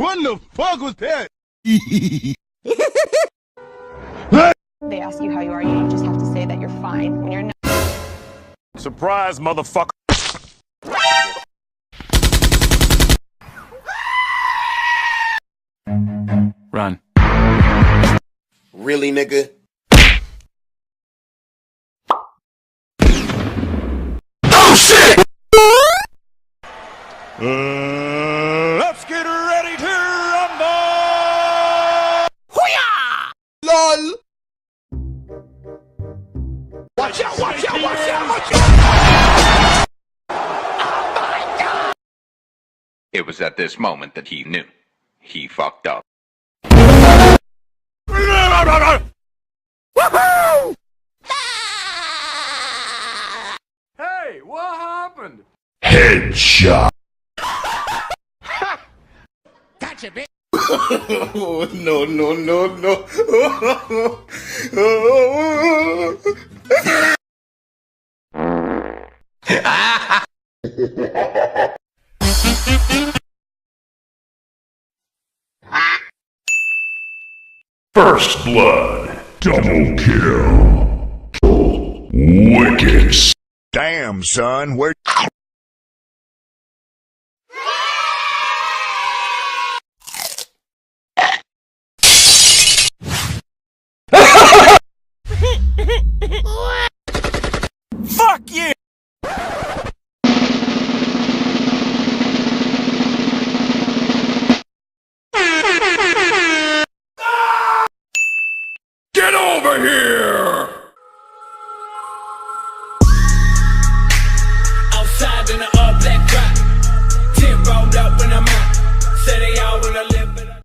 What the fuck was that? They ask you how you are, you just have to say that you're fine when you're not. Surprise, motherfucker. Run. Really, nigga? Oh shit! Let's get ready to rumble! Hoo-yah! LOL! Watch out, watch out, watch out, watch out! Oh my God! It was at this moment that he knew. He fucked up. Woohoo! Hey, what happened? Headshot! Gotcha, bitch! No, no, no, no. First blood, double kill. Wicked. Damn, son, where?